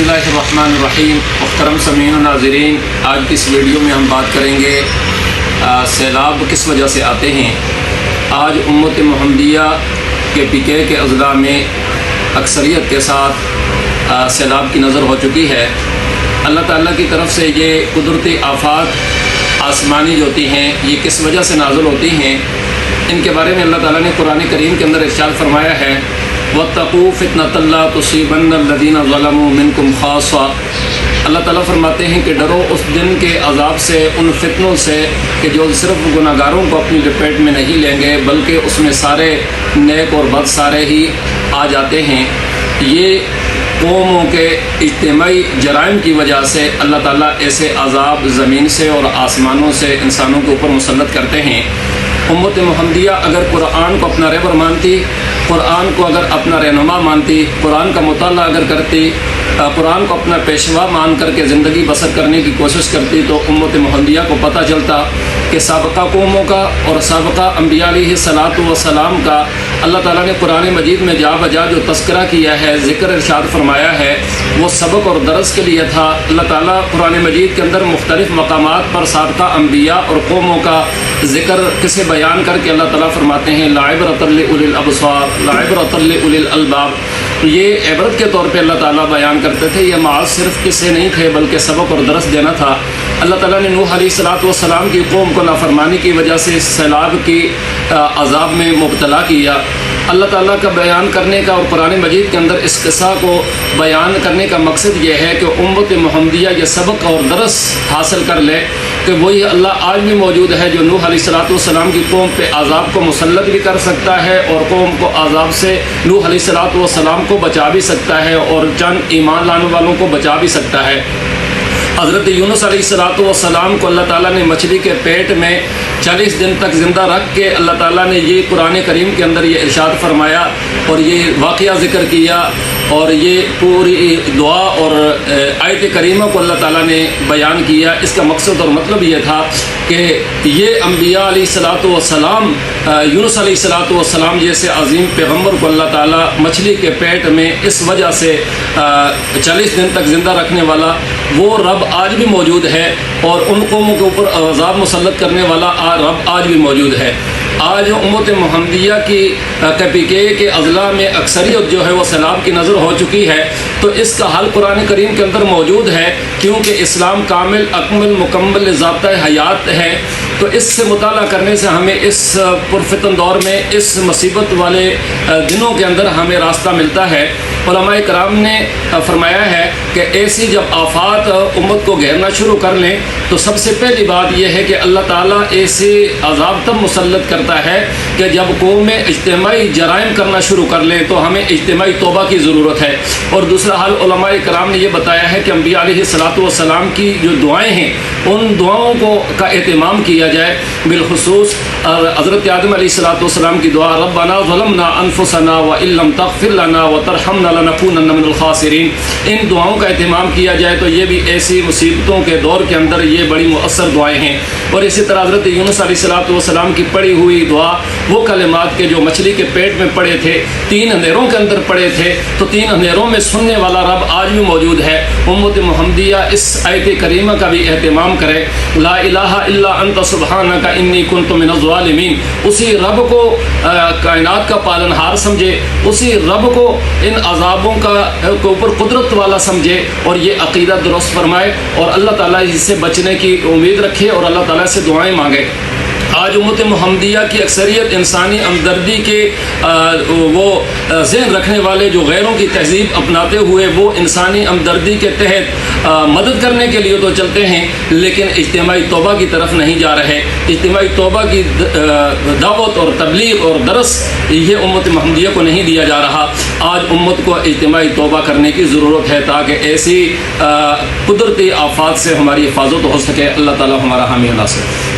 اللہ الرحمن الرحیم۔ محترم سامعین و ناظرین، آج کی اس ویڈیو میں ہم بات کریں گے سیلاب کس وجہ سے آتے ہیں۔ آج امت محمدیہ کے PK کے اضلاع میں اکثریت کے ساتھ سیلاب کی نظر ہو چکی ہے۔ اللہ تعالیٰ کی طرف سے یہ قدرتی آفات آسمانی جو ہوتی ہیں یہ کس وجہ سے نازل ہوتی ہیں، ان کے بارے میں اللہ تعالیٰ نے قرآن کریم کے اندر ارشاد فرمایا ہے، وَاتَّقُوا فِتْنَةً لَا تُصِيبَنَّ الَّذِينَ ظَلَمُوا مِنْكُمْ خَاصَّةً۔ اللہ تعالیٰ فرماتے ہیں کہ ڈرو اس دن کے عذاب سے، ان فتنوں سے کہ جو صرف گناہ گاروں کو اپنی لپیٹ میں نہیں لیں گے بلکہ اس میں سارے نیک اور بد سارے ہی آ جاتے ہیں۔ یہ قوموں کے اجتماعی جرائم کی وجہ سے اللہ تعالیٰ ایسے عذاب زمین سے اور آسمانوں سے انسانوں کے اوپر مسلط کرتے ہیں۔ امت محمدیہ اگر قرآن کو اپنا رہبر مانتی، قرآن کو اگر اپنا رہنما مانتی، قرآن کا مطالعہ اگر کرتی، قرآن کو اپنا پیشوا مان کر کے زندگی بسر کرنے کی کوشش کرتی، تو امت محمدیہ کو پتہ چلتا کہ سابقہ قوموں کا اور سابقہ انبیاء علیہ الصلاۃ والسلام کا اللہ تعالیٰ نے قرآن مجید میں جا بجا جو تذکرہ کیا ہے، ذکر ارشاد فرمایا ہے، وہ سبق اور درس کے لیے تھا۔ اللہ تعالیٰ قرآن مجید کے اندر مختلف مقامات پر سابقہ انبیاء اور قوموں کا ذکر کسے بیان کر کے اللہ تعالیٰ فرماتے ہیں لعبرۃ لأولی الابصار، لعبرۃ لأولی الالباب۔ یہ عبرت کے طور پہ اللہ تعالیٰ بیان کرتے تھے، یہ معاذ صرف قصے نہیں تھے بلکہ سبق اور درس دینا تھا۔ اللہ تعالیٰ نے نوح علیہ الصلاۃ والسلام کی قوم کو نافرمانی کی وجہ سے سیلاب کی عذاب میں مبتلا کیا۔ اللہ تعالیٰ کا بیان کرنے کا اور قرآن مجید کے اندر اس قصہ کو بیان کرنے کا مقصد یہ ہے کہ امت محمدیہ یہ سبق اور درس حاصل کر لے کہ وہی اللہ آج بھی موجود ہے جو نوح علیہ الصلاۃ والسلام کی قوم پہ عذاب کو مسلط بھی کر سکتا ہے اور قوم کو عذاب سے نوح علیہ الصلاۃ والسلام کو بچا بھی سکتا ہے اور چند ایمان لانے والوں کو بچا بھی سکتا ہے۔ حضرت یونس علیہ الصلاۃ والسلام کو اللہ تعالیٰ نے مچھلی کے پیٹ میں 40 دن تک زندہ رکھ کے اللہ تعالیٰ نے یہ قرآن کریم کے اندر یہ ارشاد فرمایا اور یہ واقعہ ذکر کیا اور یہ پوری دعا اور آیت کریمہ کو اللہ تعالیٰ نے بیان کیا۔ اس کا مقصد اور مطلب یہ تھا کہ یہ انبیاء علیہ الصلاۃ والسلام، یونس علیہ الصلاۃ والسلام جیسے عظیم پیغمبر کو اللہ تعالیٰ مچھلی کے پیٹ میں اس وجہ سے 40 دن تک زندہ رکھنے والا وہ رب آج بھی موجود ہے اور ان قوموں کے اوپر عذاب مسلط کرنے والا رب آج بھی موجود ہے۔ آج امت محمدیہ کی PK کے اضلاع میں اکثریت جو ہے وہ سیلاب کی نظر ہو چکی ہے، تو اس کا حل قرآن کریم کے اندر موجود ہے، کیونکہ اسلام کامل اکمل مکمل ضابطۂ حیات ہے۔ تو اس سے مطالعہ کرنے سے ہمیں اس پرفتن دور میں، اس مصیبت والے دنوں کے اندر ہمیں راستہ ملتا ہے۔ علماء کرام نے فرمایا ہے کہ ایسی جب آفات امت کو گھیرنا شروع کر لیں تو سب سے پہلی بات یہ ہے کہ اللہ تعالیٰ ایسے عذاب تب مسلط کرتا ہے کہ جب قومیں اجتماعی جرائم کرنا شروع کر لیں، تو ہمیں اجتماعی توبہ کی ضرورت ہے۔ اور دوسرا حال علماء کرام نے یہ بتایا ہے کہ انبیاء علیہ الصلاۃ والسلام کی جو دعائیں ہیں ان دعاؤں کا اہتمام کیا جائے۔ بالخصوص حضرت آدم علیہ الصلاۃ والسلام کی دعا ربنا ظلمنا انفسنا وان لم تغفر لنا وترحمنا لنکونن من الخاسرین، ان دعاؤں کا اہتمام کیا جائے تو یہ بھی ایسی مصیبتوں کے دور کے اندر یہ بڑی مؤثر دعائیں ہیں۔ اور اسی طرح حضرت یونس علیہ الصلاۃ والسلام کی پڑھی ہوئی دعا، وہ کلمات کے جو مچھلی کے پیٹ میں پڑے تھے، 3 اندھیروں کے اندر پڑے تھے، تو 3 اندھیروں میں سننے والا رب آج بھی موجود ہے۔ امت محمدیہ اس آیت کریمہ کا بھی اہتمام کرے، لا الہ الا انت سبحانک انی کنت من الظالمین، اسی رب کو کائنات کا پالنہار سمجھے، اسی رب کو ان عذابوں کے اوپر قدرت والا سمجھے اور یہ عقیدہ درست فرمائے اور اللہ تعالیٰ اس سے بچنے کی امید رکھے اور اللہ تعالیٰ سے دعائیں مانگے۔ آج امت محمدیہ کی اکثریت انسانی ہمدردی کے وہ ذہن رکھنے والے جو غیروں کی تہذیب اپناتے ہوئے وہ انسانی ہمدردی کے تحت مدد کرنے کے لیے تو چلتے ہیں لیکن اجتماعی توبہ کی طرف نہیں جا رہے۔ اجتماعی توبہ کی دعوت اور تبلیغ اور درس یہ امت محمدیہ کو نہیں دیا جا رہا۔ آج امت کو اجتماعی توبہ کرنے کی ضرورت ہے تاکہ ایسی قدرتی آفات سے ہماری حفاظت ہو سکے۔ اللہ تعالیٰ ہمارا حامی و ناصر۔